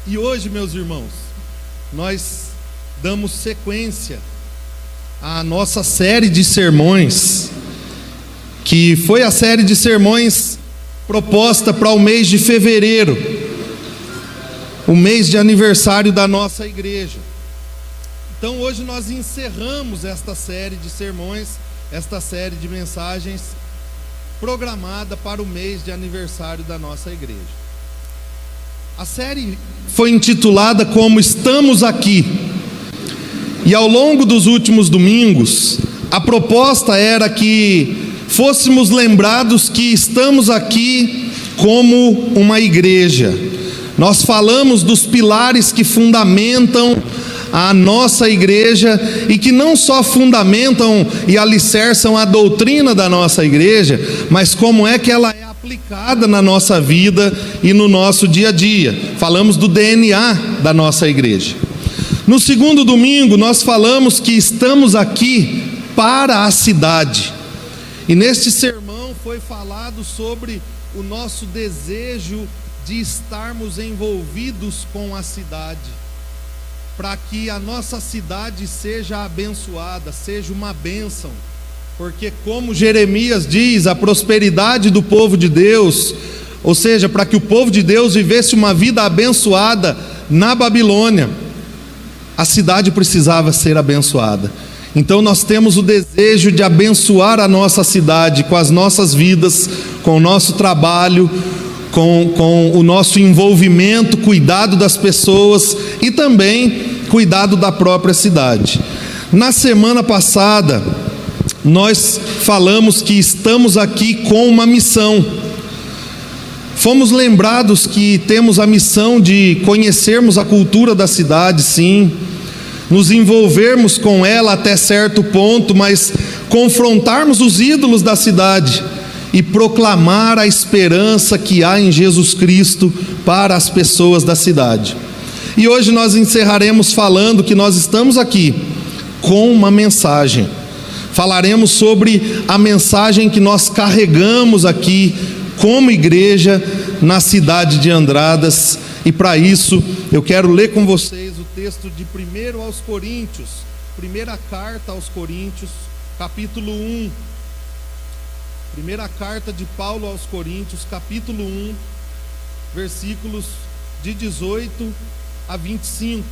E hoje, meus irmãos, nós damos sequência à nossa série de sermões, que foi a série de sermões proposta para o mês de fevereiro, o mês de aniversário da nossa igreja. Então hoje nós encerramos esta série de sermões, esta série de mensagens programada para o mês de aniversário da nossa igreja. A série foi intitulada como Estamos Aqui. E ao longo dos últimos domingos, a proposta era que fôssemos lembrados que estamos aqui como uma igreja. Nós falamos dos pilares que fundamentam a nossa igreja e que não só fundamentam e alicerçam a doutrina da nossa igreja, mas como é que ela é aplicada na nossa vida e no nosso dia a dia. Falamos do DNA da nossa igreja. No segundo domingo nós falamos que estamos aqui para a cidade. E neste sermão foi falado sobre o nosso desejo de estarmos envolvidos com a cidade, para que a nossa cidade seja abençoada, seja uma bênção, porque como Jeremias diz, a prosperidade do povo de Deus, ou seja, para que o povo de Deus vivesse uma vida abençoada na Babilônia, a cidade precisava ser abençoada. Então nós temos o desejo de abençoar a nossa cidade com as nossas vidas, com o nosso trabalho, com o nosso envolvimento, cuidado das pessoas e também cuidado da própria cidade. Na semana passada, nós falamos que estamos aqui com uma missão. Fomos lembrados que temos a missão de conhecermos a cultura da cidade, sim, nos envolvermos com ela até certo ponto, mas confrontarmos os ídolos da cidade e proclamar a esperança que há em Jesus Cristo para as pessoas da cidade. E hoje nós encerraremos falando que nós estamos aqui com uma mensagem. Falaremos sobre a mensagem que nós carregamos aqui como igreja na cidade de Andradas. E para isso eu quero ler com vocês o texto de 1 aos Coríntios, primeira carta aos Coríntios, capítulo 1. Primeira carta de Paulo aos Coríntios, capítulo 1, versículos de 18 a 25.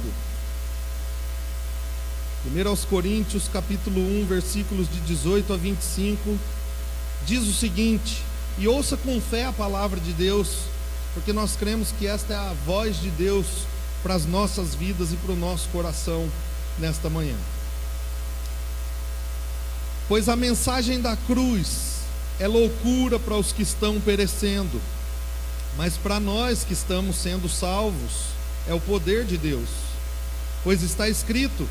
1 aos Coríntios, capítulo 1, versículos de 18 a 25, diz o seguinte: e ouça com fé a palavra de Deus, porque nós cremos que esta é a voz de Deus para as nossas vidas e para o nosso coração nesta manhã. Pois a mensagem da cruz é loucura para os que estão perecendo, mas para nós que estamos sendo salvos é o poder de Deus. Pois está escrito: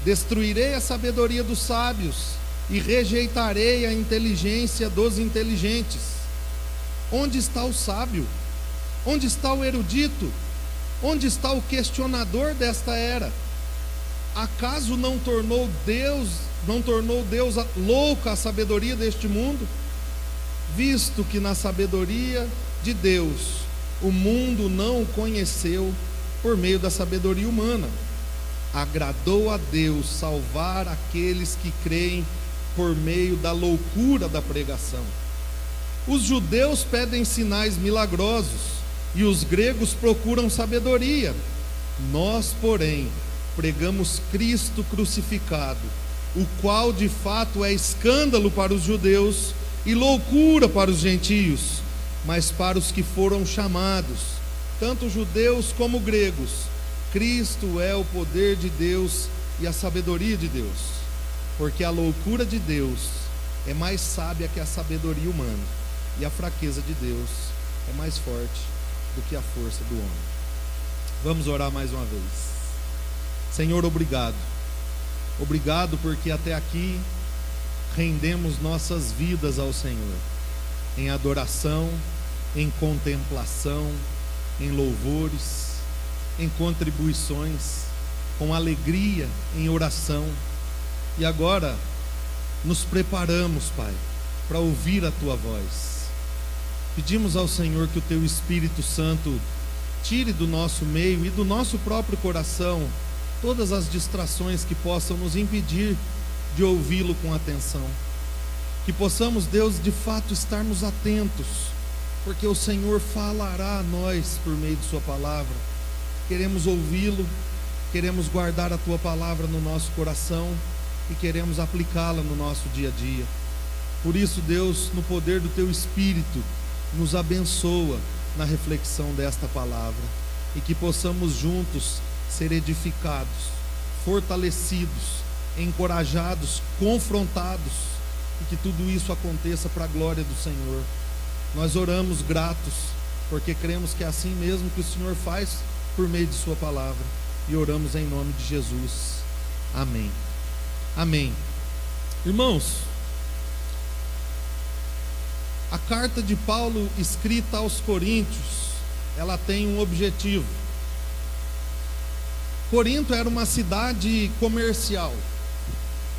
destruirei a sabedoria dos sábios e rejeitarei a inteligência dos inteligentes. Onde está o sábio? Onde está o erudito? Onde está o questionador desta era? Acaso não tornou Deus louca a sabedoria deste mundo? Visto que na sabedoria de Deus o mundo não o conheceu por meio da sabedoria humana, agradou a Deus salvar aqueles que creem por meio da loucura da pregação. Os judeus pedem sinais milagrosos e os gregos procuram sabedoria. Nós, porém, pregamos Cristo crucificado, o qual de fato é escândalo para os judeus e loucura para os gentios, mas para os que foram chamados, tanto judeus como gregos, Cristo é o poder de Deus e a sabedoria de Deus, porque a loucura de Deus é mais sábia que a sabedoria humana, e a fraqueza de Deus é mais forte do que a força do homem. Vamos orar mais uma vez. Senhor, obrigado. Obrigado porque até aqui rendemos nossas vidas ao Senhor, em adoração, em contemplação, em louvores, em contribuições, com alegria, em oração. E agora nos preparamos, Pai, para ouvir a Tua voz. Pedimos ao Senhor que o Teu Espírito Santo tire do nosso meio e do nosso próprio coração todas as distrações que possam nos impedir de ouvi-lo com atenção. Que possamos, Deus, de fato estarmos atentos, porque o Senhor falará a nós por meio de sua palavra. Queremos ouvi-lo, queremos guardar a tua palavra no nosso coração e queremos aplicá-la no nosso dia a dia. Por isso, Deus, no poder do teu Espírito, nos abençoa na reflexão desta palavra e que possamos juntos ser edificados, fortalecidos, encorajados, confrontados, e que tudo isso aconteça para a glória do Senhor. Nós oramos gratos, porque cremos que é assim mesmo que o Senhor faz por meio de sua palavra, e oramos em nome de Jesus. Amém. Amém. Irmãos, a carta de Paulo escrita aos Coríntios, ela tem um objetivo. Corinto era uma cidade comercial,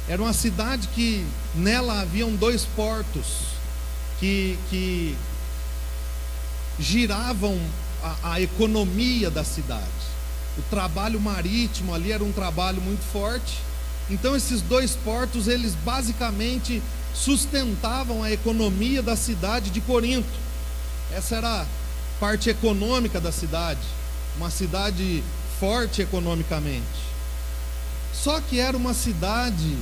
era uma cidade que nela haviam 2 portos que giravam a economia da cidade. O trabalho marítimo ali era um trabalho muito forte. Então esses 2 portos, eles basicamente sustentavam a economia da cidade de Corinto. Essa era a parte econômica da cidade, uma cidade forte economicamente. Só que era uma cidade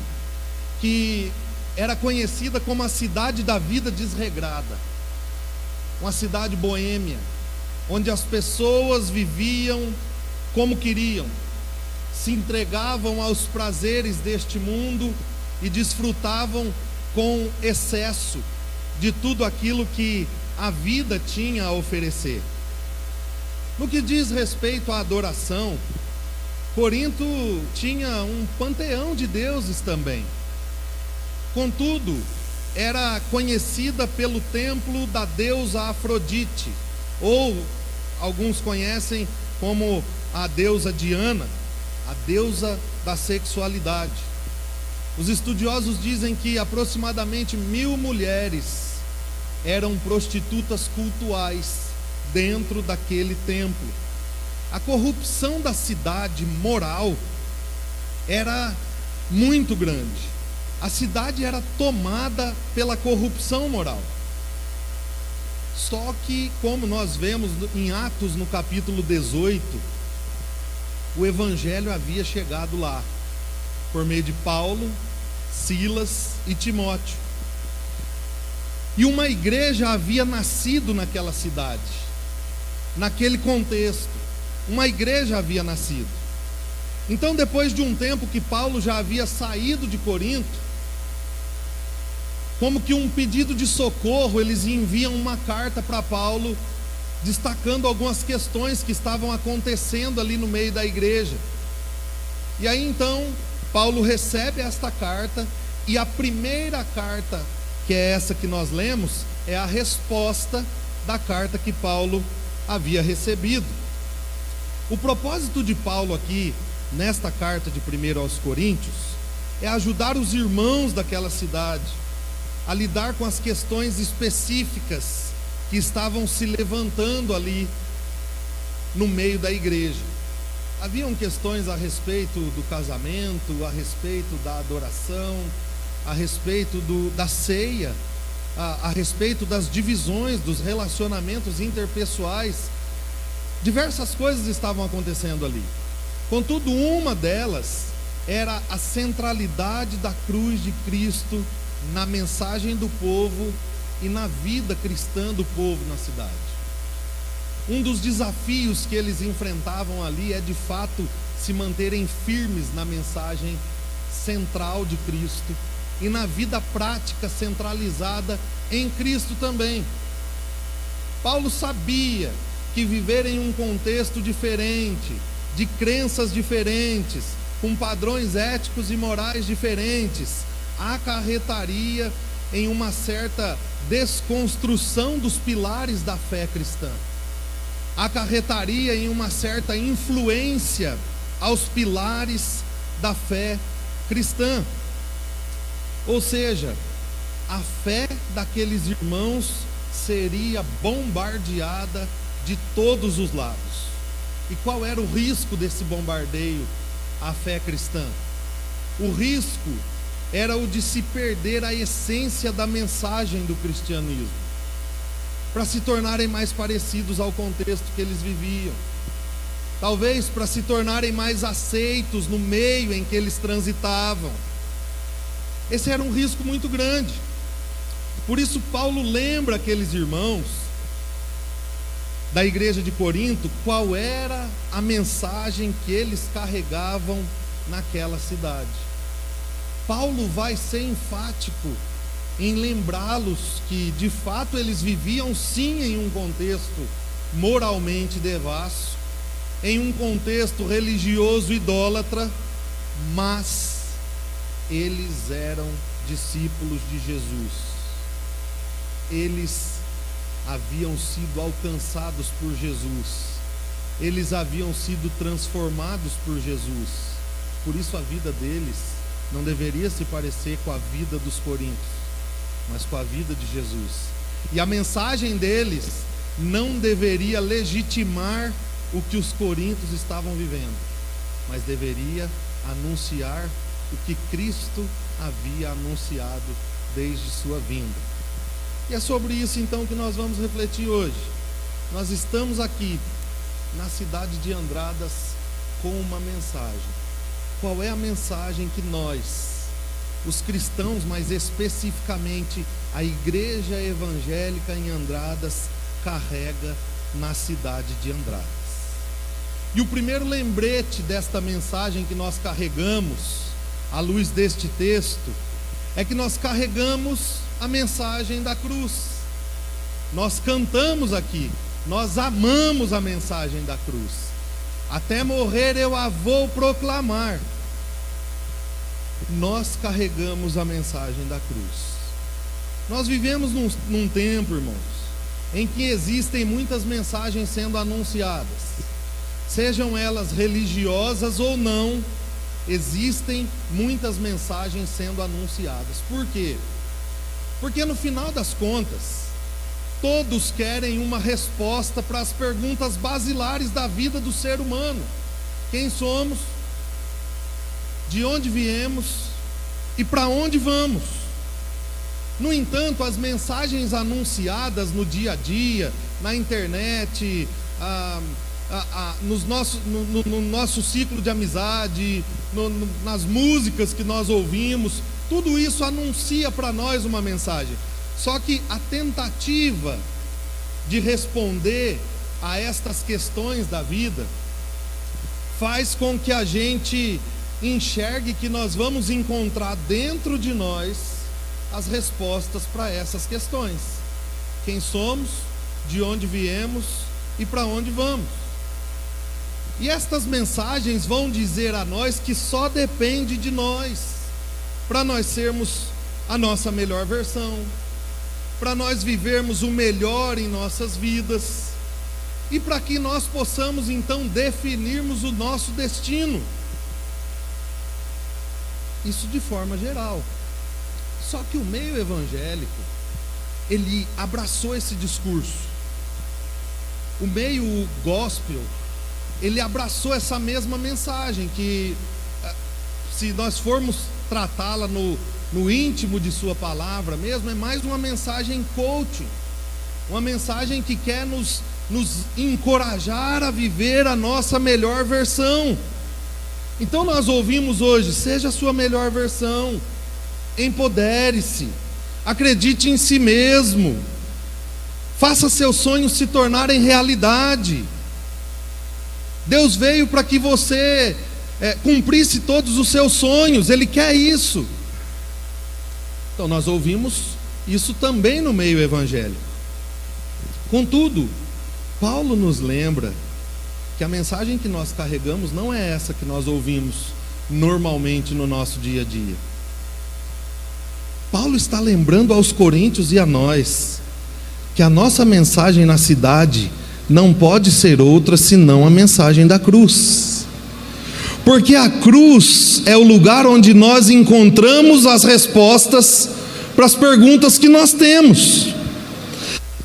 que era conhecida como a cidade da vida desregrada, uma cidade boêmia, onde as pessoas viviam como queriam, se entregavam aos prazeres deste mundo e desfrutavam com excesso de tudo aquilo que a vida tinha a oferecer. No que diz respeito à adoração, Corinto tinha um panteão de deuses também. Contudo, era conhecida pelo templo da deusa Afrodite, ou alguns conhecem como a deusa Diana, a deusa da sexualidade. Os estudiosos dizem que aproximadamente 1000 mulheres eram prostitutas cultuais dentro daquele templo. A corrupção da cidade moral era muito grande. A cidade era tomada pela corrupção moral. Só que, como nós vemos em Atos no capítulo 18, o evangelho havia chegado lá por meio de Paulo, Silas e Timóteo. E uma igreja havia nascido naquela cidade, naquele contexto. Uma igreja havia nascido. Então, depois de um tempo que Paulo já havia saído de Corinto, como que um pedido de socorro, eles enviam uma carta para Paulo, destacando algumas questões que estavam acontecendo ali no meio da igreja. E aí então, Paulo recebe esta carta, e a primeira carta, que é essa que nós lemos, é a resposta da carta que Paulo havia recebido. O propósito de Paulo aqui, nesta carta de 1 aos Coríntios, é ajudar os irmãos daquela cidade a lidar com as questões específicas que estavam se levantando ali no meio da igreja. Haviam questões a respeito do casamento, a respeito da adoração, a respeito da ceia, a respeito das divisões, dos relacionamentos interpessoais. Diversas coisas estavam acontecendo ali. Contudo, uma delas era a centralidade da cruz de Cristo na mensagem do povo e na vida cristã do povo na cidade. Um dos desafios que eles enfrentavam ali é de fato se manterem firmes na mensagem central de Cristo e na vida prática centralizada em Cristo também. Paulo sabia que viver em um contexto diferente, de crenças diferentes, com padrões éticos e morais diferentes, acarretaria em uma certa desconstrução dos pilares da fé cristã, acarretaria em uma certa influência aos pilares da fé cristã. Ou seja, a fé daqueles irmãos seria bombardeada de todos os lados. E qual era o risco desse bombardeio à fé cristã? O risco era o de se perder a essência da mensagem do cristianismo, para se tornarem mais parecidos ao contexto que eles viviam, talvez para se tornarem mais aceitos no meio em que eles transitavam. Esse era um risco muito grande. Por isso Paulo lembra aqueles irmãos da igreja de Corinto qual era a mensagem que eles carregavam naquela cidade. Paulo vai ser enfático em lembrá-los que de fato eles viviam sim em um contexto moralmente devasso, em um contexto religioso idólatra, mas eles eram discípulos de Jesus. Eles haviam sido alcançados por Jesus, eles haviam sido transformados por Jesus. Por isso a vida deles não deveria se parecer com a vida dos coríntios, mas com a vida de Jesus. E a mensagem deles não deveria legitimar o que os coríntios estavam vivendo, mas deveria anunciar o que Cristo havia anunciado desde sua vinda. E é sobre isso então que nós vamos refletir hoje. Nós estamos aqui na cidade de Andradas com uma mensagem. Qual é a mensagem que nós, os cristãos, mais especificamente a igreja evangélica em Andradas, carrega na cidade de Andradas? E o primeiro lembrete desta mensagem que nós carregamos, à luz deste texto, é que nós carregamos a mensagem da cruz. Nós cantamos aqui, nós amamos a mensagem da cruz. Até morrer eu a vou proclamar. Nós carregamos a mensagem da cruz. Nós vivemos num tempo, irmãos, em que existem muitas mensagens sendo anunciadas, sejam elas religiosas ou não. Existem muitas mensagens sendo anunciadas. Por quê? Porque no final das contas, todos querem uma resposta para as perguntas basilares da vida do ser humano: quem somos, de onde viemos e para onde vamos. No entanto, as mensagens anunciadas no dia a dia, na internet, no nosso ciclo de amizade, nas músicas que nós ouvimos, tudo isso anuncia para nós uma mensagem. Só que a tentativa de responder a estas questões da vida faz com que a gente enxergue que nós vamos encontrar dentro de nós as respostas para essas questões: quem somos, de onde viemos e para onde vamos. E estas mensagens vão dizer a nós que só depende de nós para nós sermos a nossa melhor versão, para nós vivermos o melhor em nossas vidas e para que nós possamos então definirmos o nosso destino. Isso de forma geral. Só que o meio evangélico, ele abraçou esse discurso. O meio gospel, ele abraçou essa mesma mensagem, que se nós formos tratá-la no íntimo de sua palavra mesmo, é mais uma mensagem coaching, uma mensagem que quer nos encorajar a viver a nossa melhor versão. Então nós ouvimos hoje: seja a sua melhor versão, empodere-se, acredite em si mesmo, faça seus sonhos se tornarem realidade. Deus veio para que você cumprisse todos os seus sonhos, Ele quer isso. Então nós ouvimos isso também no meio evangélico. Contudo, Paulo nos lembra que a mensagem que nós carregamos não é essa que nós ouvimos normalmente no nosso dia a dia. Paulo está lembrando aos coríntios e a nós que a nossa mensagem na cidade não pode ser outra senão a mensagem da cruz. Porque a cruz é o lugar onde nós encontramos as respostas para as perguntas que nós temos.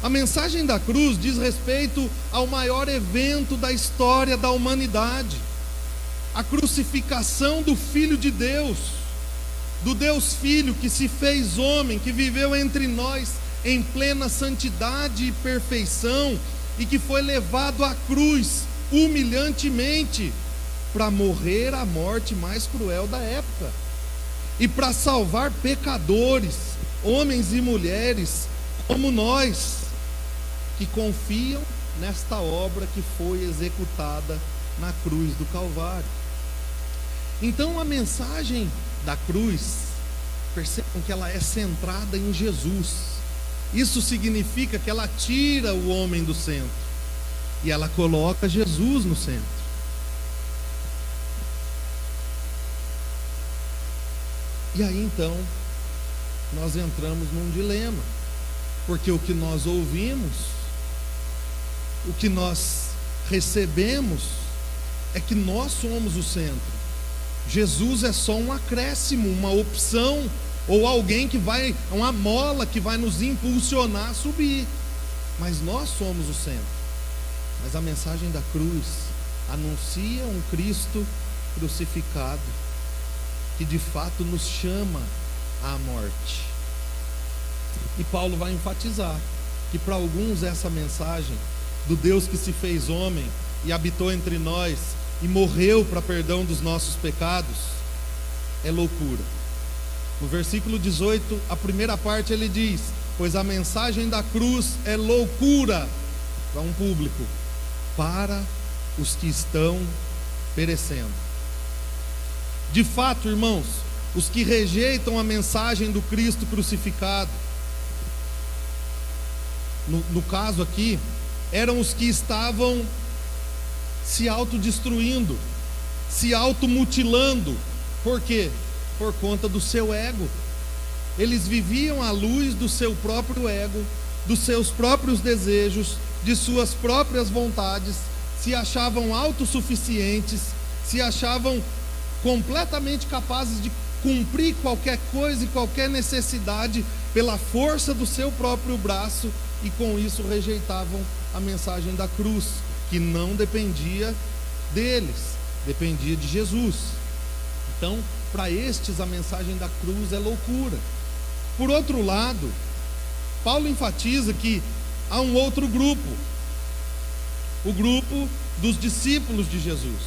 A mensagem da cruz diz respeito ao maior evento da história da humanidade, a crucificação do Filho de Deus, do Deus Filho que se fez homem, que viveu entre nós em plena santidade e perfeição, e que foi levado à cruz humilhantemente para morrer a morte mais cruel da época, e para salvar pecadores, homens e mulheres como nós, que confiam nesta obra que foi executada na cruz do Calvário. Então a mensagem da cruz, percebam que ela é centrada em Jesus. Isso significa que ela tira o homem do centro e ela coloca Jesus no centro. E aí então nós entramos num dilema, porque o que nós ouvimos, o que nós recebemos, é que nós somos o centro. Jesus é só um acréscimo, uma opção, ou alguém que vai, uma mola que vai nos impulsionar a subir, mas nós somos o centro. Mas a mensagem da cruz anuncia um Cristo crucificado, que de fato nos chama à morte. E Paulo vai enfatizar que para alguns essa mensagem do Deus que se fez homem e habitou entre nós e morreu para perdão dos nossos pecados é loucura. No versículo 18, a primeira parte ele diz: pois a mensagem da cruz é loucura para um público, para os que estão perecendo. De fato, irmãos, os que rejeitam a mensagem do Cristo crucificado, no caso aqui, eram os que estavam se autodestruindo, se automutilando. Por quê? Por conta do seu ego. Eles viviam à luz do seu próprio ego, dos seus próprios desejos, de suas próprias vontades, se achavam autossuficientes, se achavam completamente capazes de cumprir qualquer coisa e qualquer necessidade pela força do seu próprio braço, e com isso rejeitavam a mensagem da cruz, que não dependia deles, dependia de Jesus. Então, para estes a mensagem da cruz é loucura. Por outro lado, Paulo enfatiza que há um outro grupo, o grupo dos discípulos de Jesus,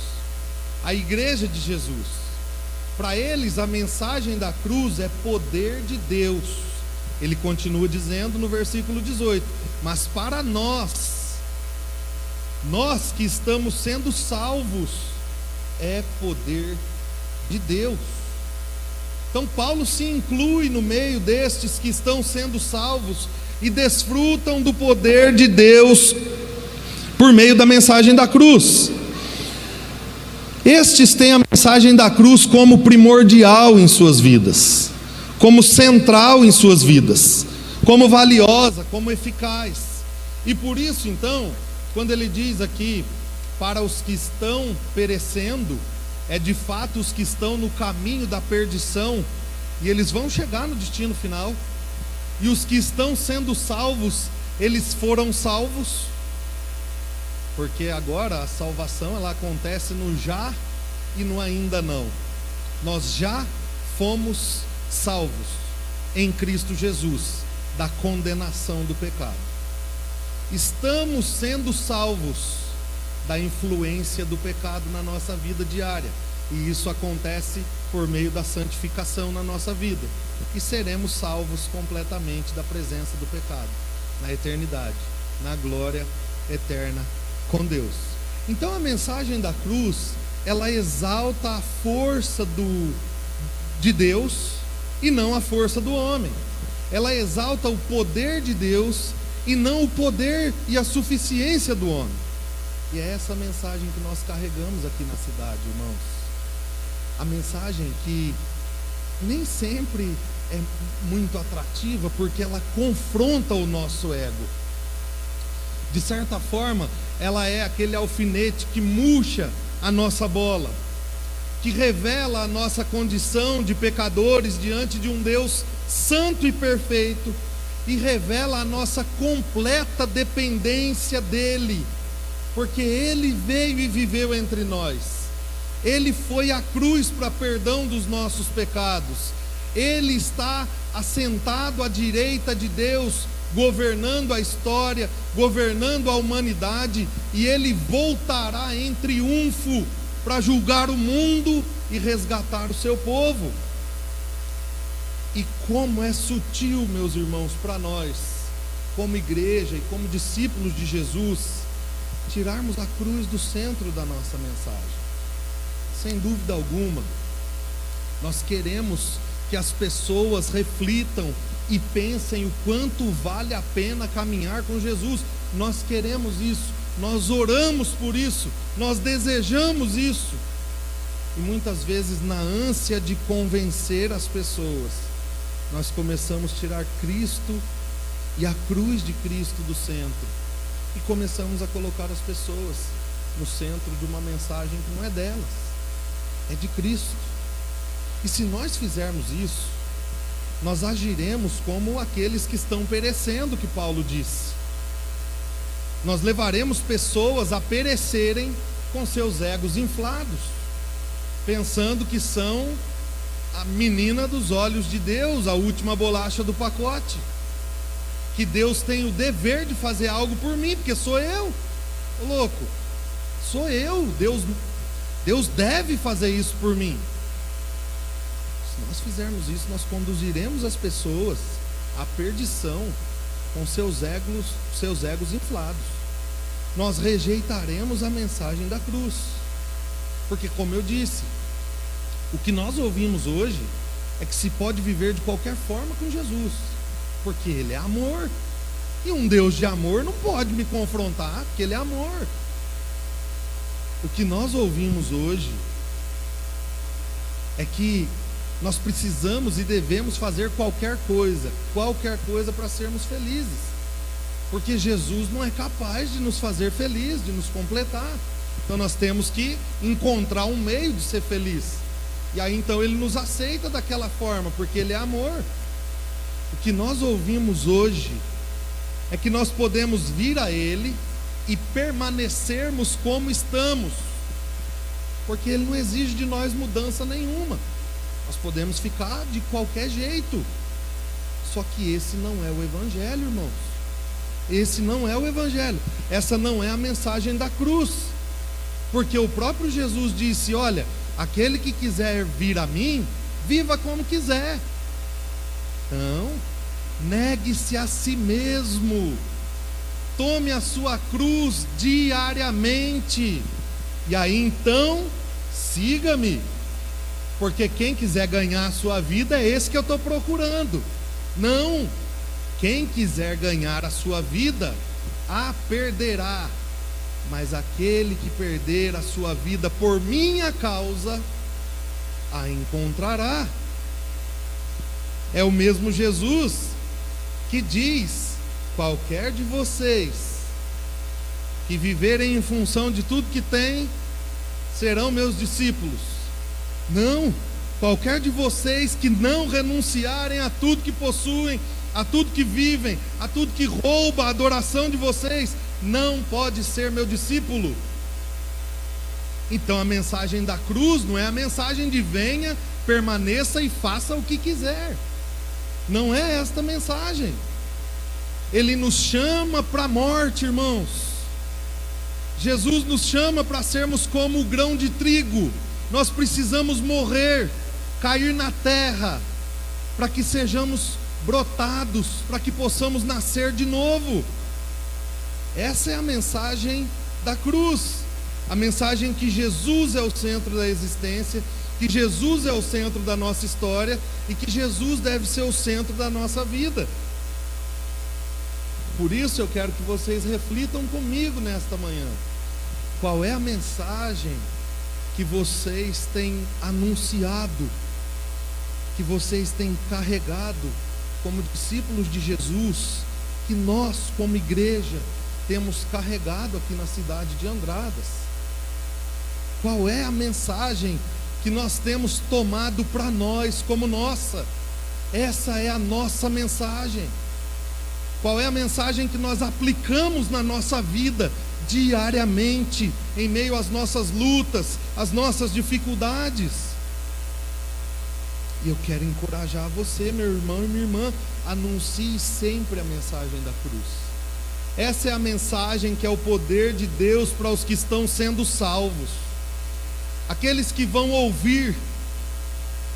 a igreja de Jesus. Para eles a mensagem da cruz é poder de Deus. Ele continua dizendo no versículo 18: mas para nós que estamos sendo salvos, é poder de Deus. Então Paulo se inclui no meio destes que estão sendo salvos e desfrutam do poder de Deus por meio da mensagem da cruz. Estes têm a mensagem da cruz como primordial em suas vidas, como central em suas vidas, como valiosa, como eficaz. E por isso então, quando ele diz aqui, para os que estão perecendo, é de fato os que estão no caminho da perdição, e eles vão chegar no destino final. E os que estão sendo salvos, eles foram salvos, porque agora a salvação ela acontece no já e no ainda não. Nós já fomos salvos em Cristo Jesus da condenação do pecado. Estamos sendo salvos da influência do pecado na nossa vida diária, e isso acontece por meio da santificação na nossa vida, e seremos salvos completamente da presença do pecado na eternidade, na glória eterna com Deus. Então a mensagem da cruz, ela exalta a força de Deus e não a força do homem. Ela exalta o poder de Deus e não o poder e a suficiência do homem. E é essa mensagem que nós carregamos aqui na cidade, irmãos. A mensagem que nem sempre é muito atrativa, porque ela confronta o nosso ego. De certa forma, ela é aquele alfinete que murcha a nossa bola, que revela a nossa condição de pecadores diante de um Deus santo e perfeito, e revela a nossa completa dependência dele, porque ele veio e viveu entre nós. Ele foi à cruz para perdão dos nossos pecados. Ele está assentado à direita de Deus, governando a história, governando a humanidade, e ele voltará em triunfo para julgar o mundo e resgatar o seu povo. E como é sutil, meus irmãos, para nós, como igreja e como discípulos de Jesus, tirarmos a cruz do centro da nossa mensagem. Sem dúvida alguma, nós queremos que as pessoas reflitam e pensem o quanto vale a pena caminhar com Jesus. Nós queremos isso, nós oramos por isso, nós desejamos isso. E muitas vezes, na ânsia de convencer as pessoas, nós começamos a tirar Cristo e a cruz de Cristo do centro, e começamos a colocar as pessoas no centro de uma mensagem que não é delas, é de Cristo. E se nós fizermos isso, nós agiremos como aqueles que estão perecendo, que Paulo disse. Nós levaremos pessoas a perecerem com seus egos inflados, pensando que são a menina dos olhos de Deus, a última bolacha do pacote, que Deus tem o dever de fazer algo por mim, porque sou eu. Ô louco, sou eu. Deus deve fazer isso por mim. Se nós fizermos isso, nós conduziremos as pessoas à perdição com seus egos inflados. Nós rejeitaremos a mensagem da cruz, porque, como eu disse, o que nós ouvimos hoje é que se pode viver de qualquer forma com Jesus, porque Ele é amor, e um Deus de amor não pode me confrontar, porque Ele é amor. O que nós ouvimos hoje é que nós precisamos e devemos fazer qualquer coisa para sermos felizes, porque Jesus não é capaz de nos fazer felizes, de nos completar. Então nós temos que encontrar um meio de ser feliz, e aí então Ele nos aceita daquela forma, porque Ele é amor. O que nós ouvimos hoje é que nós podemos vir a Ele e permanecermos como estamos, porque Ele não exige de nós mudança nenhuma. Nós podemos ficar de qualquer jeito. Só que esse não é o Evangelho, irmãos. Esse não é o Evangelho. Essa não é a mensagem da cruz, porque o próprio Jesus disse: olha, aquele que quiser vir a mim, viva como quiser. Então, negue-se a si mesmo, tome a sua cruz diariamente, e aí então siga-me, porque quem quiser ganhar a sua vida é esse que eu estou procurando. Não, quem quiser ganhar a sua vida a perderá, mas aquele que perder a sua vida por minha causa a encontrará. É o mesmo Jesus que diz: qualquer de vocês que viverem em função de tudo que tem, serão meus discípulos. Não, qualquer de vocês que não renunciarem a tudo que possuem, a tudo que vivem, a tudo que rouba a adoração de vocês, não pode ser meu discípulo. Então a mensagem da cruz não é a mensagem de venha, permaneça e faça o que quiser. Não é esta mensagem. Ele nos chama para a morte, irmãos. Jesus nos chama para sermos como o grão de trigo. Nós precisamos morrer, cair na terra, para que sejamos brotados, para que possamos nascer de novo. Essa é a mensagem da cruz, a mensagem que Jesus é o centro da existência, que Jesus é o centro da nossa história e que Jesus deve ser o centro da nossa vida. Por isso eu quero que vocês reflitam comigo nesta manhã. Qual é a mensagem que vocês têm anunciado, que vocês têm carregado como discípulos de Jesus, que nós como igreja temos carregado aqui na cidade de Andradas? Qual é a mensagem que nós temos tomado para nós como nossa? Essa é a nossa mensagem. Qual é a mensagem que nós aplicamos na nossa vida diariamente, em meio às nossas lutas, às nossas dificuldades? E eu quero encorajar você, meu irmão e minha irmã, anuncie sempre a mensagem da cruz. Essa é a mensagem que é o poder de Deus para os que estão sendo salvos. Aqueles que vão ouvir,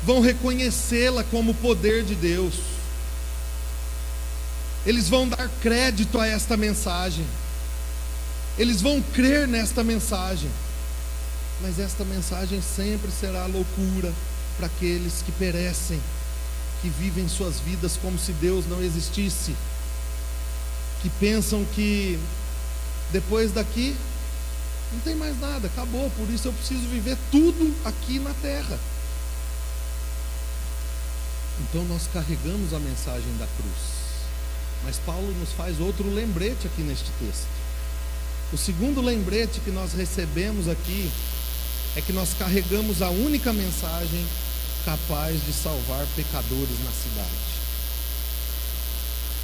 vão reconhecê-la como poder de Deus. Eles vão dar crédito a esta mensagem. Eles vão crer nesta mensagem. Mas esta mensagem sempre será loucura para aqueles que perecem, que vivem suas vidas como se Deus não existisse, que pensam que depois daqui não tem mais nada, acabou, por isso eu preciso viver tudo aqui na terra. Então nós carregamos a mensagem da cruz. Mas Paulo nos faz outro lembrete aqui neste texto. O segundo lembrete que nós recebemos aqui é que nós carregamos a única mensagem capaz de salvar pecadores na cidade.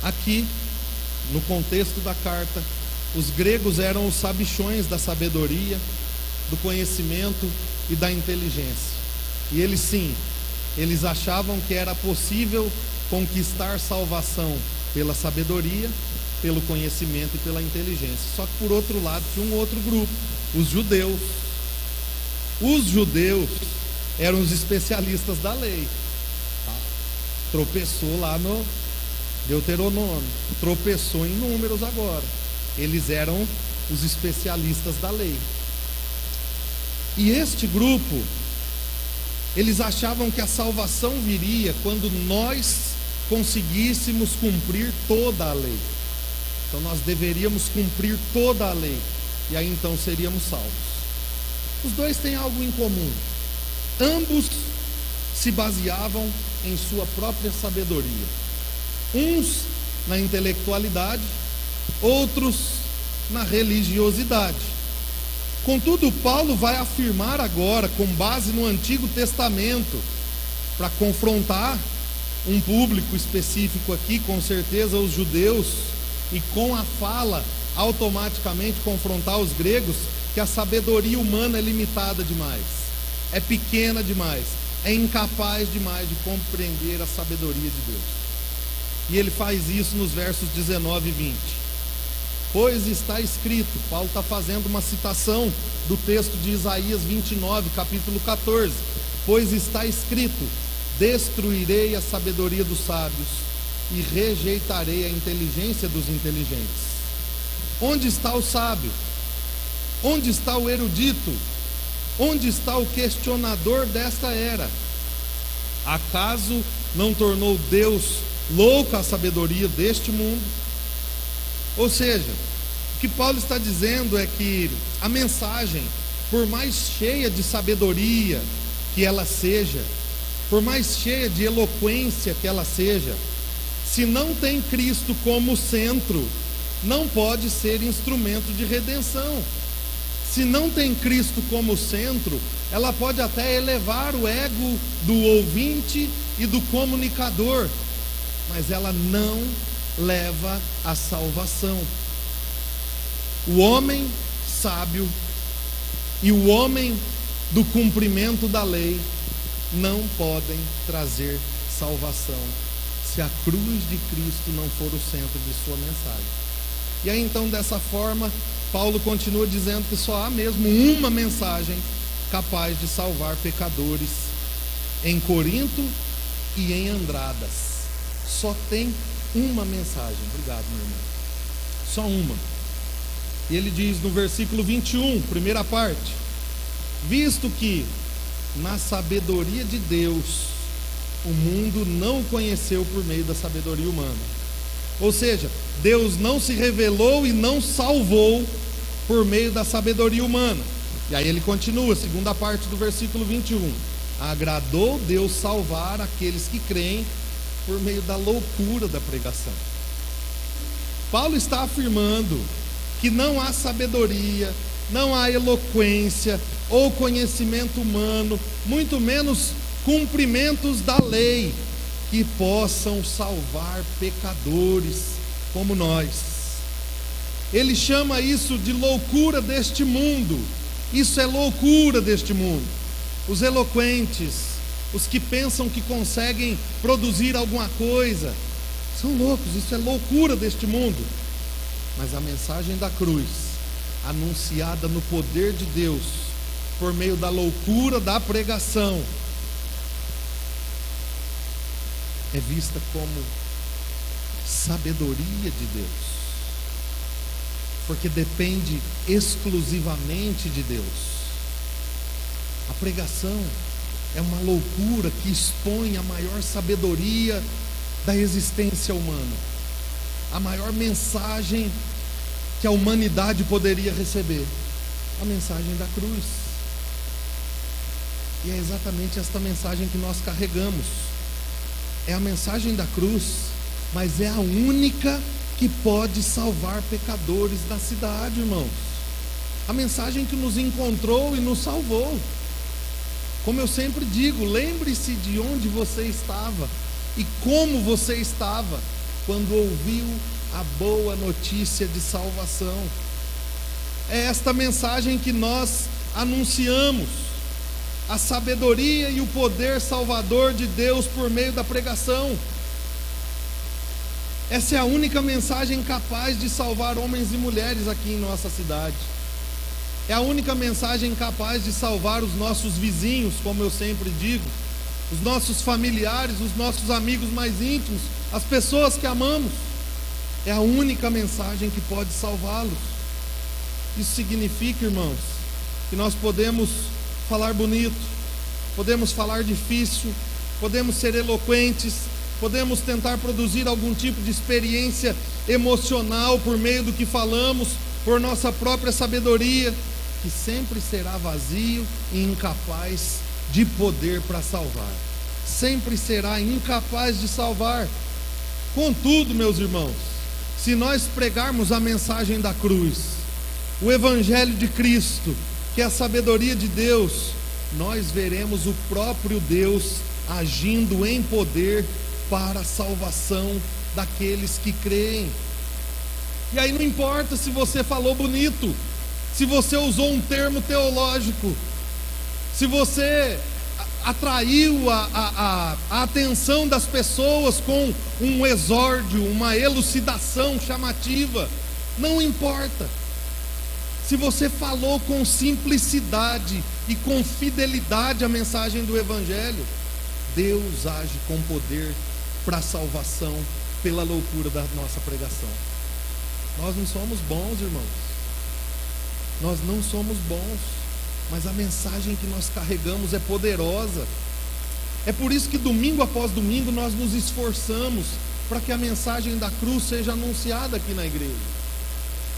Aqui, no contexto da carta, os gregos eram os sabichões da sabedoria, do conhecimento e da inteligência. E eles achavam que era possível conquistar salvação pela sabedoria, pelo conhecimento e pela inteligência. Só que por outro lado tinha um outro grupo, os judeus. Os judeus eram os especialistas da lei. Tropeçou lá no Deuteronômio, tropeçou em Números agora. Eles eram os especialistas da lei. E este grupo, eles achavam que a salvação viria quando nós conseguíssemos cumprir toda a lei. Então nós deveríamos cumprir toda a lei, e aí então seríamos salvos. Os dois têm algo em comum: ambos se baseavam em sua própria sabedoria, uns na intelectualidade, outros na religiosidade. Contudo, Paulo vai afirmar agora, com base no Antigo Testamento, para confrontar um público específico aqui, com certeza os judeus, e com a fala automaticamente confrontar os gregos, que a sabedoria humana é limitada demais, é pequena demais, é incapaz demais de compreender a sabedoria de Deus. E ele faz isso nos versos 19 e 20. Pois está escrito, Paulo está fazendo uma citação do texto de Isaías 29, capítulo 14. Pois está escrito: destruirei a sabedoria dos sábios e rejeitarei a inteligência dos inteligentes. Onde está o sábio? Onde está o erudito? Onde está o questionador desta era? Acaso não tornou Deus louca a sabedoria deste mundo? Ou seja, o que Paulo está dizendo é que a mensagem, por mais cheia de sabedoria que ela seja, por mais cheia de eloquência que ela seja, se não tem Cristo como centro, não pode ser instrumento de redenção. Se não tem Cristo como centro, ela pode até elevar o ego do ouvinte e do comunicador, mas ela não leva à salvação. O homem sábio e o homem do cumprimento da lei não podem trazer salvação se a cruz de Cristo não for o centro de sua mensagem. E aí então, dessa forma, Paulo continua dizendo que só há mesmo uma mensagem capaz de salvar pecadores em Corinto e em Andradas. Só tem uma mensagem. Obrigado, meu irmão. Só uma. E ele diz no versículo 21, primeira parte: visto que na sabedoria de Deus o mundo não o conheceu por meio da sabedoria humana. Ou seja, Deus não se revelou e não salvou por meio da sabedoria humana. E aí ele continua, segunda parte do versículo 21. Agradou Deus salvar aqueles que creem por meio da loucura da pregação. Paulo está afirmando que não há sabedoria, não há eloquência ou conhecimento humano, muito menos cumprimentos da lei, que possam salvar pecadores como nós. Ele chama isso de loucura deste mundo. Isso é loucura deste mundo. Os eloquentes, os que pensam que conseguem produzir alguma coisa, são loucos. Isso é loucura deste mundo. Mas a mensagem da cruz, anunciada no poder de Deus, por meio da loucura da pregação, é vista como sabedoria de Deus, porque depende exclusivamente de Deus. A pregação é uma loucura que expõe a maior sabedoria da existência humana, a maior mensagem que a humanidade poderia receber, a mensagem da cruz. E é exatamente esta mensagem que nós carregamos. É a mensagem da cruz, mas é a única que pode salvar pecadores da cidade, irmãos. A mensagem que nos encontrou e nos salvou. Como eu sempre digo, lembre-se de onde você estava e como você estava quando ouviu a boa notícia de salvação. É esta mensagem que nós anunciamos, a sabedoria e o poder salvador de Deus por meio da pregação. Essa é a única mensagem capaz de salvar homens e mulheres aqui em nossa cidade. É a única mensagem capaz de salvar os nossos vizinhos, como eu sempre digo, os nossos familiares, os nossos amigos mais íntimos, as pessoas que amamos. É a única mensagem que pode salvá-los. Isso significa, irmãos, que nós podemos falar bonito, podemos falar difícil, podemos ser eloquentes, podemos tentar produzir algum tipo de experiência emocional por meio do que falamos, por nossa própria sabedoria, que sempre será vazio e incapaz de poder para salvar. Sempre será incapaz de salvar. Contudo, meus irmãos, se nós pregarmos a mensagem da cruz, o Evangelho de Cristo, que é a sabedoria de Deus, nós veremos o próprio Deus agindo em poder para a salvação daqueles que creem. E aí não importa se você falou bonito, se você usou um termo teológico, se você atraiu a atenção das pessoas com um exórdio, uma elucidação chamativa, não importa. Se você falou com simplicidade e com fidelidade a mensagem do Evangelho, Deus age com poder para a salvação pela loucura da nossa pregação. Nós não somos bons, irmãos. Nós não somos bons, mas a mensagem que nós carregamos é poderosa. É por isso que domingo após domingo nós nos esforçamos para que a mensagem da cruz seja anunciada aqui na igreja,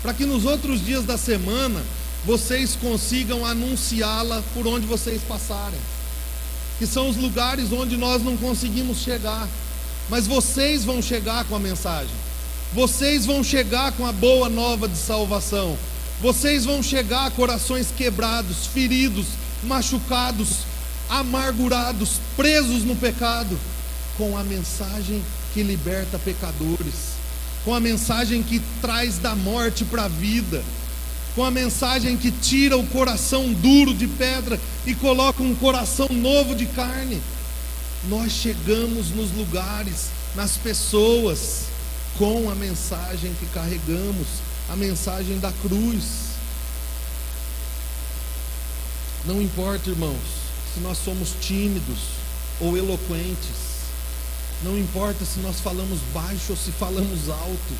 para que nos outros dias da semana vocês consigam anunciá-la por onde vocês passarem, que são os lugares onde nós não conseguimos chegar, mas vocês vão chegar com a mensagem, vocês vão chegar com a boa nova de salvação, vocês vão chegar a corações quebrados, feridos, machucados, amargurados, presos no pecado, com a mensagem que liberta pecadores, com a mensagem que traz da morte para a vida, com a mensagem que tira o coração duro de pedra e coloca um coração novo de carne. Nós chegamos nos lugares, nas pessoas, com a mensagem que carregamos, a mensagem da cruz. Não importa, irmãos, se nós somos tímidos ou eloquentes, não importa se nós falamos baixo ou se falamos alto,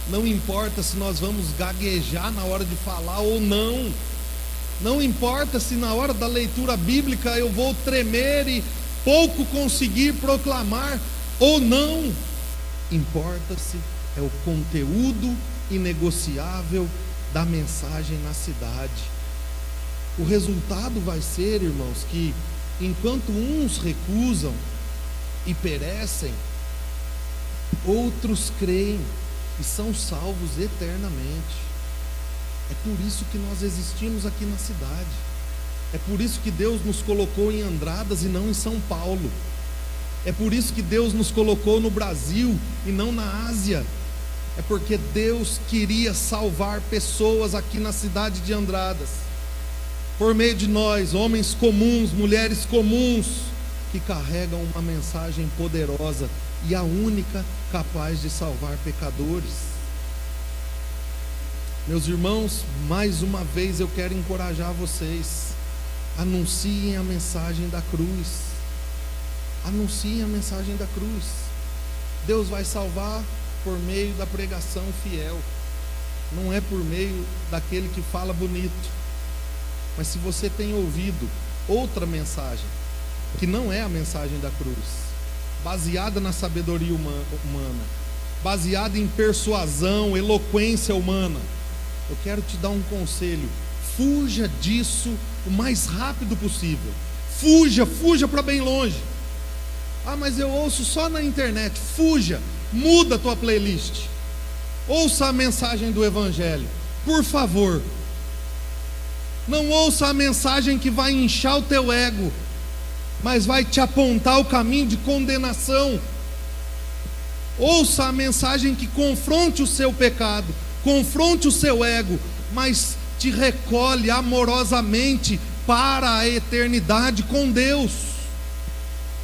não importa se nós vamos gaguejar na hora de falar ou não, não importa se na hora da leitura bíblica eu vou tremer e pouco conseguir proclamar ou não, importa-se é o conteúdo inegociável da mensagem na cidade. O resultado vai ser, irmãos, que enquanto uns recusam e perecem, outros creem e são salvos eternamente. É por isso que nós existimos aqui na cidade. É por isso que Deus nos colocou em Andradas e não em São Paulo. É por isso que Deus nos colocou no Brasil e não na Ásia. é porque Deus queria salvar pessoas aqui na cidade de Andradas, por meio de nós, homens comuns, mulheres comuns, que carregam uma mensagem poderosa e a única capaz de salvar pecadores. Meus irmãos, mais uma vez eu quero encorajar vocês: anunciem a mensagem da cruz. Anunciem a mensagem da cruz. Deus vai salvar por meio da pregação fiel, não é por meio daquele que fala bonito. Mas se você tem ouvido outra mensagem, que não é a mensagem da cruz, baseada na sabedoria humana, baseada em persuasão, eloquência humana, eu quero te dar um conselho: fuja disso o mais rápido possível. Fuja para bem longe. Ah, mas eu ouço só na internet. Fuja, muda a tua playlist. Ouça a mensagem do Evangelho, por favor. Não ouça a mensagem que vai inchar o teu ego, mas vai te apontar o caminho de condenação. Ouça a mensagem que confronte o seu pecado, confronte o seu ego, mas te recolhe amorosamente para a eternidade com Deus.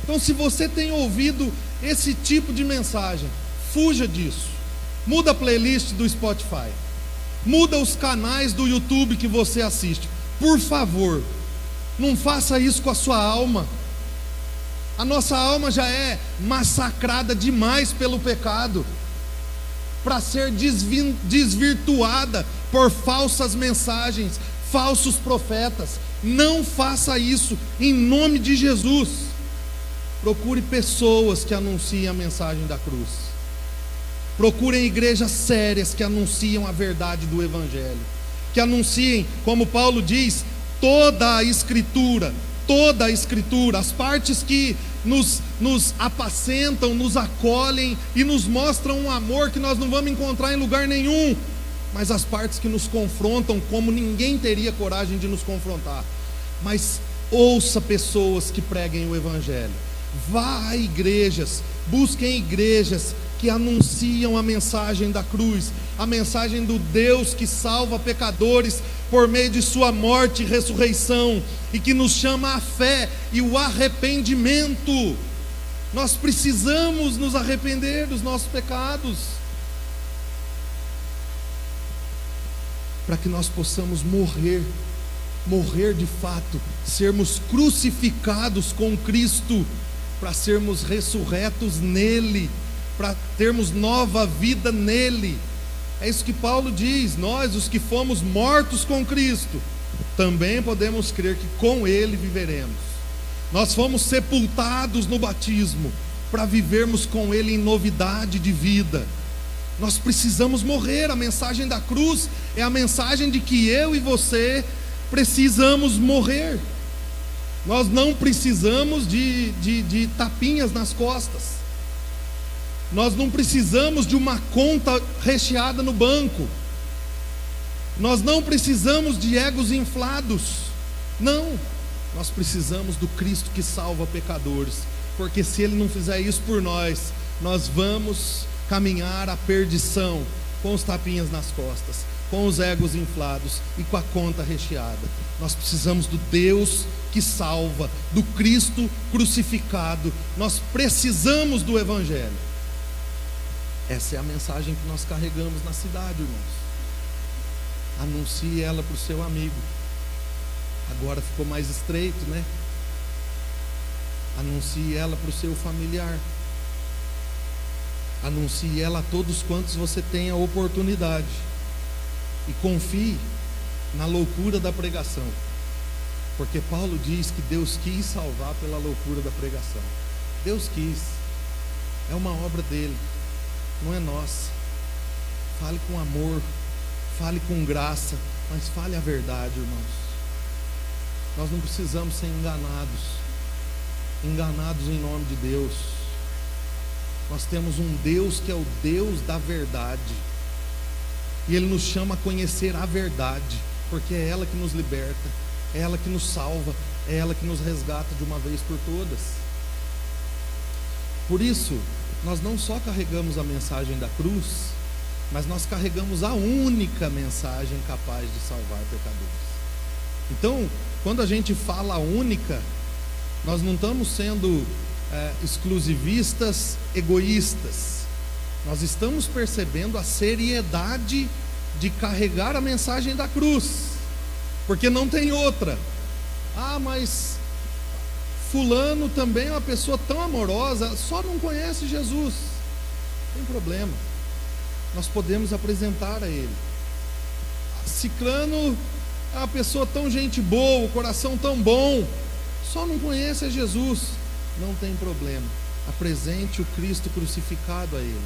Então, se você tem ouvido esse tipo de mensagem, fuja disso. Muda a playlist do Spotify, muda os canais do YouTube que você assiste. Por favor, não faça isso com a sua alma. A nossa alma já é massacrada demais pelo pecado para ser desvirtuada por falsas mensagens, falsos profetas. Não faça isso, em nome de Jesus. Procure pessoas que anunciem a mensagem da cruz. Procurem igrejas sérias que anunciam a verdade do Evangelho, que anunciem, como Paulo diz, toda a Escritura, as partes que nos apacentam, nos acolhem e nos mostram um amor que nós não vamos encontrar em lugar nenhum, mas as partes que nos confrontam como ninguém teria coragem de nos confrontar. Mas ouça pessoas que preguem o Evangelho, vá a igrejas, busquem igrejas que anunciam a mensagem da cruz, a mensagem do Deus que salva pecadores por meio de sua morte e ressurreição, e que nos chama à fé e o arrependimento. Nós precisamos nos arrepender dos nossos pecados, para que nós possamos morrer de fato, sermos crucificados com Cristo, para sermos ressurretos nele, para termos nova vida nele. É isso que Paulo diz: nós, os que fomos mortos com Cristo, também podemos crer que com ele viveremos. Nós fomos sepultados no batismo para vivermos com ele em novidade de vida. Nós precisamos morrer. A mensagem da cruz é a mensagem de que eu e você precisamos morrer. Nós não precisamos de tapinhas nas costas. Nós não precisamos de uma conta recheada no banco. Nós não precisamos de egos inflados. Não, nós precisamos do Cristo que salva pecadores, porque se Ele não fizer isso por nós, nós vamos caminhar à perdição com os tapinhas nas costas, com os egos inflados e com a conta recheada. Nós precisamos do Deus que salva, do Cristo crucificado. Nós precisamos do Evangelho. Essa é a mensagem que nós carregamos na cidade, irmãos. Anuncie ela para o seu amigo. Agora ficou mais estreito, né? Anuncie ela para o seu familiar. Anuncie ela a todos quantos você tem a oportunidade. E confie na loucura da pregação, porque Paulo diz que Deus quis salvar pela loucura da pregação. Deus quis, é uma obra dele, não é nossa. Fale com amor, fale com graça, mas fale a verdade, irmãos. Nós não precisamos ser enganados em nome de Deus. Nós temos um Deus que é o Deus da verdade, e Ele nos chama a conhecer a verdade, porque é ela que nos liberta, é ela que nos salva, é ela que nos resgata de uma vez por todas. Por isso, nós não só carregamos a mensagem da cruz, mas nós carregamos a única mensagem capaz de salvar pecadores. Então, quando a gente fala única, nós não estamos sendo exclusivistas, egoístas. Nós estamos percebendo a seriedade de carregar a mensagem da cruz, porque não tem outra. Ah, mas fulano também é uma pessoa tão amorosa, só não conhece Jesus. Não tem problema, nós podemos apresentar a ele. Ciclano é uma pessoa tão gente boa, o coração tão bom, só não conhece a Jesus. Não tem problema, apresente o Cristo crucificado a ele.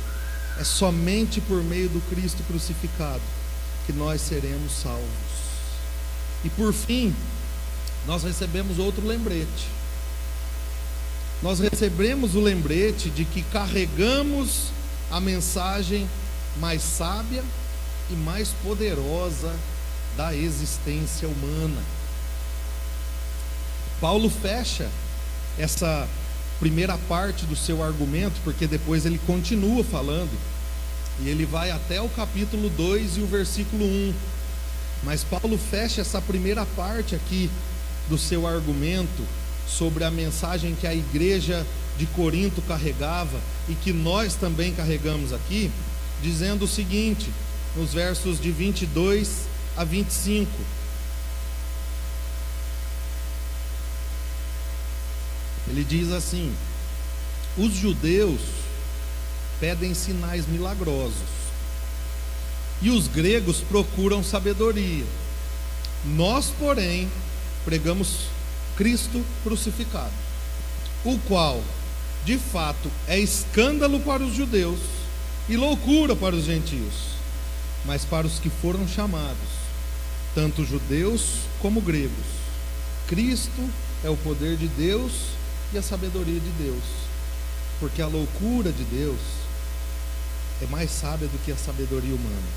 É somente por meio do Cristo crucificado que nós seremos salvos. E por fim, nós recebemos outro lembrete. Nós recebemos o lembrete de que carregamos a mensagem mais sábia e mais poderosa da existência humana. Paulo fecha essa primeira parte do seu argumento, porque depois ele continua falando, e ele vai até o capítulo 2 e o versículo 1. Mas Paulo fecha essa primeira parte aqui do seu argumento sobre a mensagem que a igreja de Corinto carregava e que nós também carregamos aqui, dizendo o seguinte, nos versos de 22 a 25. Ele diz assim: os judeus pedem sinais milagrosos e os gregos procuram sabedoria. Nós, porém, pregamos Cristo crucificado, o qual, de fato, é escândalo para os judeus e loucura para os gentios, mas para os que foram chamados, tanto judeus como gregos, Cristo é o poder de Deus e a sabedoria de Deus, porque a loucura de Deus é mais sábia do que a sabedoria humana,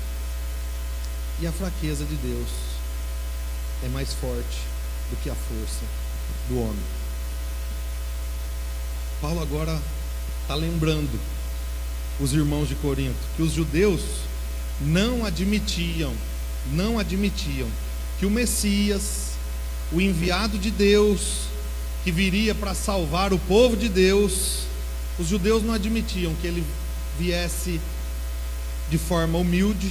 e a fraqueza de Deus é mais forte do que a força do homem. Paulo agora está lembrando os irmãos de Corinto que os judeus não admitiam que o Messias, o enviado de Deus, que viria para salvar o povo de Deus, os judeus não admitiam que ele viesse de forma humilde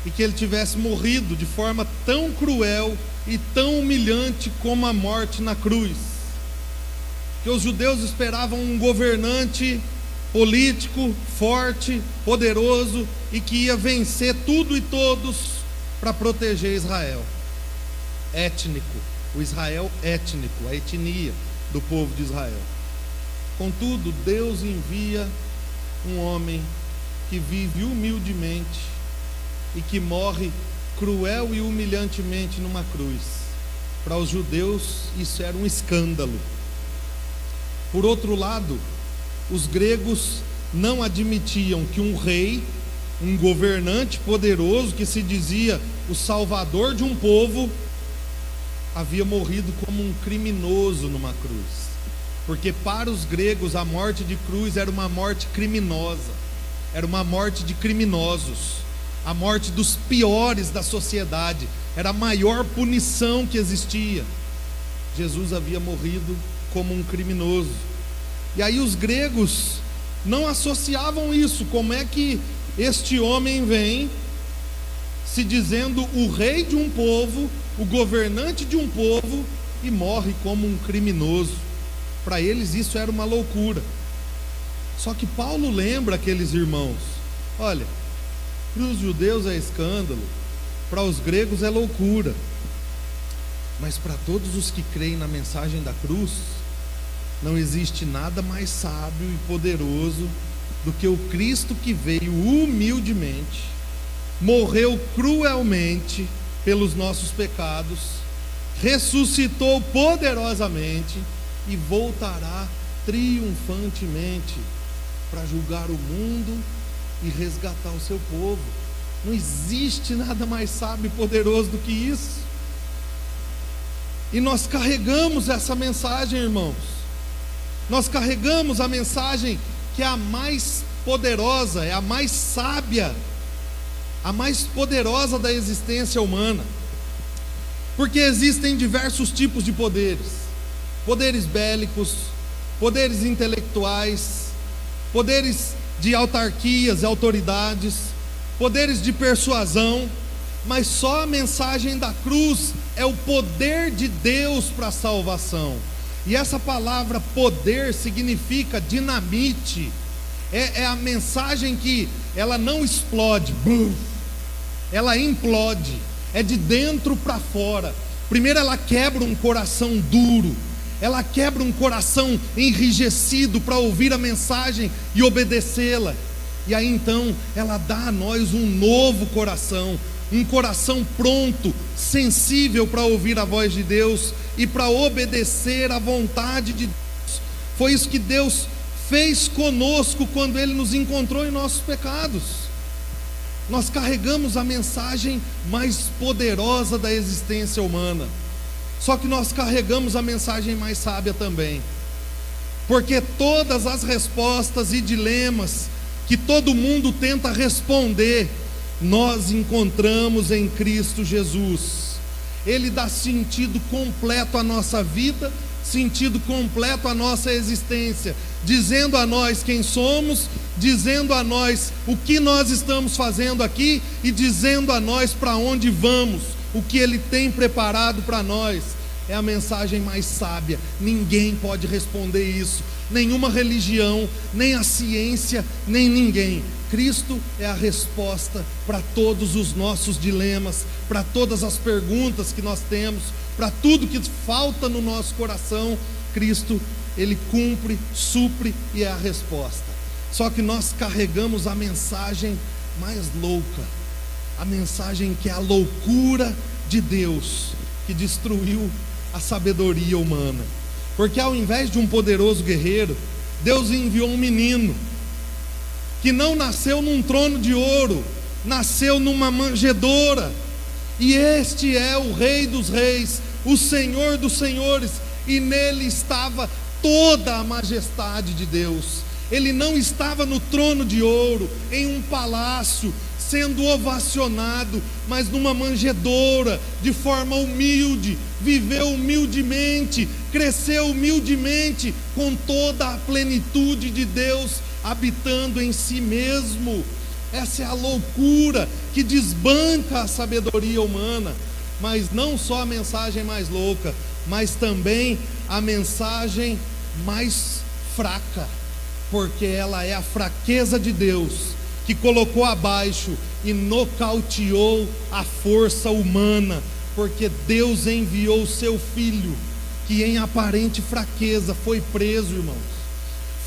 e que ele tivesse morrido de forma tão cruel e tão humilhante como a morte na cruz. Que os judeus esperavam um governante político, forte, poderoso e que ia vencer tudo e todos para proteger Israel. Étnico, o Israel étnico, a etnia do povo de Israel. Contudo, Deus envia um homem que vive humildemente e que morre cruel e humilhantemente numa cruz. Para os judeus isso era um escândalo. Por outro lado, os gregos não admitiam que um rei, um governante poderoso que se dizia o salvador de um povo, havia morrido como um criminoso numa cruz. Porque para os gregos a morte de cruz era uma morte criminosa, era uma morte de criminosos, a morte dos piores da sociedade, era a maior punição que existia. Jesus havia morrido como um criminoso. E aí os gregos não associavam isso. Como é que este homem vem se dizendo o rei de um povo, o governante de um povo, e morre como um criminoso? Para eles isso era uma loucura. Só que Paulo lembra aqueles irmãos: olha, para os judeus é escândalo, para os gregos é loucura, mas para todos os que creem na mensagem da cruz, não existe nada mais sábio e poderoso do que o Cristo que veio humildemente, morreu cruelmente pelos nossos pecados, ressuscitou poderosamente e voltará triunfantemente para julgar o mundo e resgatar o seu povo. Não existe nada mais sábio e poderoso do que isso. E nós carregamos essa mensagem, irmãos. Nós carregamos a mensagem que é a mais poderosa, é a mais sábia a mais poderosa da existência humana, porque existem diversos tipos de poderes: poderes bélicos, poderes intelectuais, poderes de autarquias e autoridades, poderes de persuasão, mas só a mensagem da cruz é o poder de Deus para a salvação. E essa palavra poder significa dinamite, é a mensagem que ela não explode, ela implode, é de dentro para fora. Primeiro ela quebra um coração duro, ela quebra um coração enrijecido para ouvir a mensagem e obedecê-la, e aí então ela dá a nós um novo coração, um coração pronto, sensível para ouvir a voz de Deus e para obedecer à vontade de Deus. Foi isso que Deus fez conosco quando Ele nos encontrou em nossos pecados. Nós carregamos a mensagem mais poderosa da existência humana, só que nós carregamos a mensagem mais sábia também, porque todas as respostas e dilemas que todo mundo tenta responder, nós encontramos em Cristo Jesus. Ele dá sentido completo à nossa vida, sentido completo à nossa existência, dizendo a nós quem somos, dizendo a nós o que nós estamos fazendo aqui e dizendo a nós para onde vamos, o que Ele tem preparado para nós. É a mensagem mais sábia, ninguém pode responder isso, nenhuma religião, nem a ciência, nem ninguém. Cristo é a resposta para todos os nossos dilemas, para todas as perguntas que nós temos, para tudo que falta no nosso coração. Cristo, Ele cumpre, supre e é a resposta. Só que nós carregamos a mensagem mais louca, a mensagem que é a loucura de Deus, que destruiu a sabedoria humana. Porque ao invés de um poderoso guerreiro, Deus enviou um menino que não nasceu num trono de ouro, nasceu numa manjedoura. E este é o Rei dos Reis, o Senhor dos Senhores, e nele estava toda a majestade de Deus. Ele não estava no trono de ouro, em um palácio, sendo ovacionado, mas numa manjedoura, de forma humilde, viveu humildemente, cresceu humildemente, com toda a plenitude de Deus habitando em si mesmo. Essa é a loucura que desbanca a sabedoria humana. Mas não só a mensagem mais louca, mas também a mensagem mais fraca, porque ela é a fraqueza de Deus, que colocou abaixo e nocauteou a força humana, porque Deus enviou o seu Filho, que em aparente fraqueza foi preso, irmãos,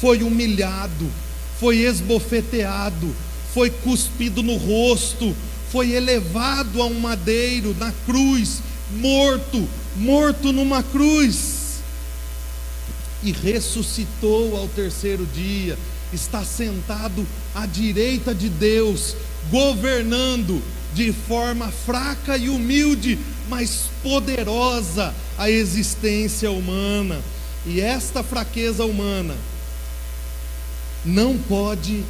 foi humilhado, foi esbofeteado, foi cuspido no rosto, foi elevado a um madeiro, na cruz, morto numa cruz, e ressuscitou ao terceiro dia, está sentado à direita de Deus, governando de forma fraca e humilde, mas poderosa, a existência humana. E esta fraqueza humana não pode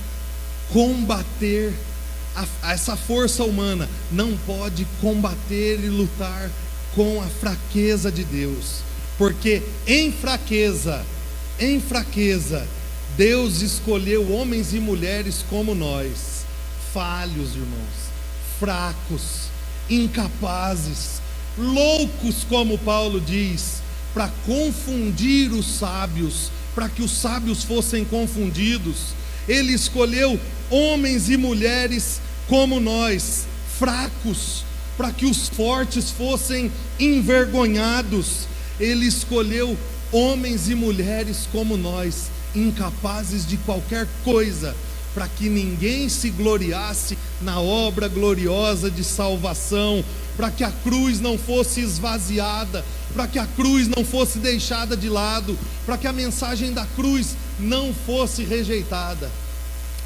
combater, essa força humana não pode combater e lutar com a fraqueza de Deus, porque em fraqueza, Deus escolheu homens e mulheres como nós, falhos, irmãos, fracos, incapazes, loucos, como Paulo diz, para confundir os sábios, para que os sábios fossem confundidos. Ele escolheu homens e mulheres como nós, fracos, para que os fortes fossem envergonhados. Ele escolheu homens e mulheres como nós, incapazes de qualquer coisa, para que ninguém se gloriasse na obra gloriosa de salvação, para que a cruz não fosse esvaziada, para que a cruz não fosse deixada de lado, para que a mensagem da cruz não fosse rejeitada.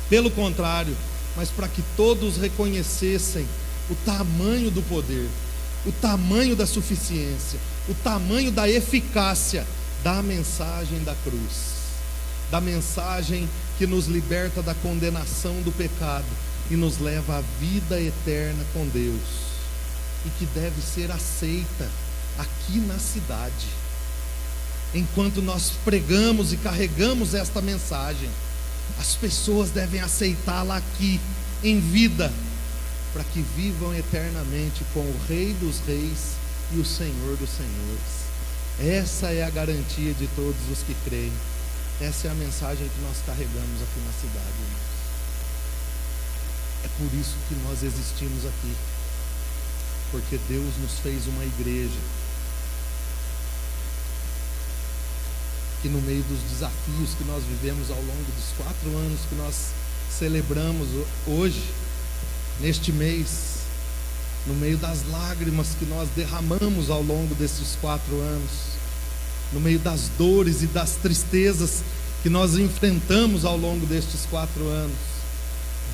Pelo contrário, mas para que todos reconhecessem o tamanho do poder, o tamanho da suficiência, o tamanho da eficácia da mensagem da cruz, da mensagem que nos liberta da condenação do pecado e nos leva à vida eterna com Deus, e que deve ser aceita aqui na cidade. Enquanto nós pregamos e carregamos esta mensagem, as pessoas devem aceitá-la aqui em vida, para que vivam eternamente com o Rei dos Reis e o Senhor dos Senhores. Essa é a garantia de todos os que creem. Essa é a mensagem que nós carregamos aqui na cidade, irmãos. É por isso que nós existimos aqui, porque Deus nos fez uma igreja que, no meio dos desafios que nós vivemos ao longo dos 4 anos que nós celebramos hoje, neste mês, no meio das lágrimas que nós derramamos ao longo desses 4 anos, no meio das dores e das tristezas que nós enfrentamos ao longo destes 4 anos,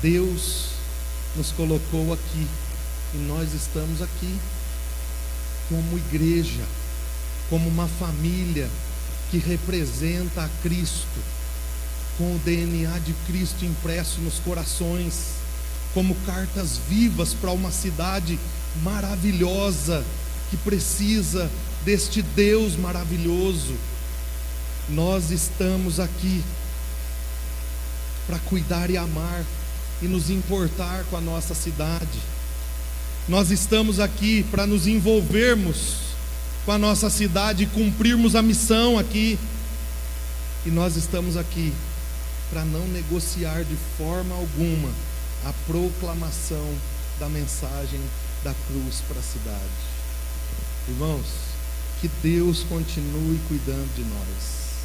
Deus nos colocou aqui, e nós estamos aqui como igreja, como uma família que representa a Cristo, com o DNA de Cristo impresso nos corações, como cartas vivas para uma cidade maravilhosa que precisa deste Deus maravilhoso. Nós estamos aqui para cuidar e amar e nos importar com a nossa cidade. Nós estamos aqui para nos envolvermos com a nossa cidade e cumprirmos a missão aqui. E nós estamos aqui para não negociar de forma alguma a proclamação da mensagem da cruz para a cidade. Irmãos, que Deus continue cuidando de nós,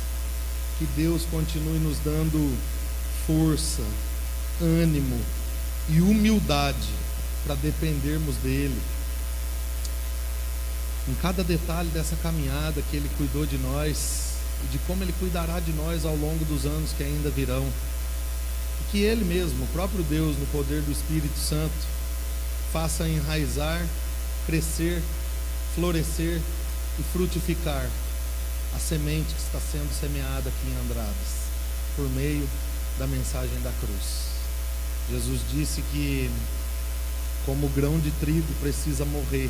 que Deus continue nos dando força, ânimo e humildade para dependermos dele em cada detalhe dessa caminhada, que ele cuidou de nós e de como ele cuidará de nós ao longo dos anos que ainda virão. Que ele mesmo, o próprio Deus, no poder do Espírito Santo, faça enraizar, crescer, florescer e frutificar a semente que está sendo semeada aqui em Andradas, por meio da mensagem da cruz. Jesus disse que, como o grão de trigo precisa morrer,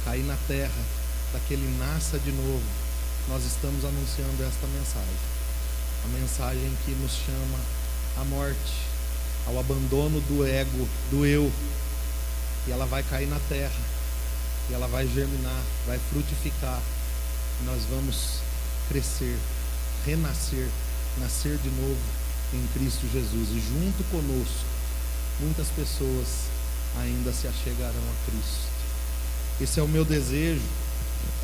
cair na terra, para que ele nasça de novo, nós estamos anunciando esta mensagem, a mensagem que nos chama à morte, ao abandono do ego, do eu, e ela vai cair na terra, e ela vai germinar, vai frutificar, e nós vamos crescer, renascer, nascer de novo em Cristo Jesus, e junto conosco, muitas pessoas ainda se achegarão a Cristo. Esse é o meu desejo,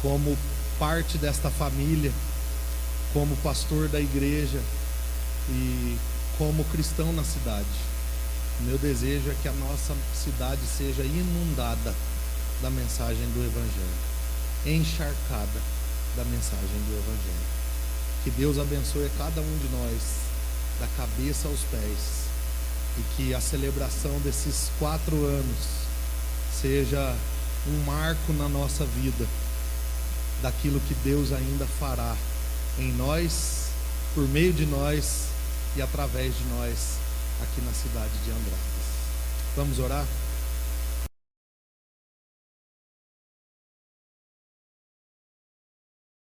como parte desta família, como pastor da igreja e como cristão na cidade. O meu desejo é que a nossa cidade seja inundada da mensagem do Evangelho, encharcada da mensagem do Evangelho. Que Deus abençoe a cada um de nós, da cabeça aos pés, e que a celebração desses 4 anos seja um marco na nossa vida, daquilo que Deus ainda fará em nós, por meio de nós e através de nós aqui na cidade de Andradas. Vamos orar?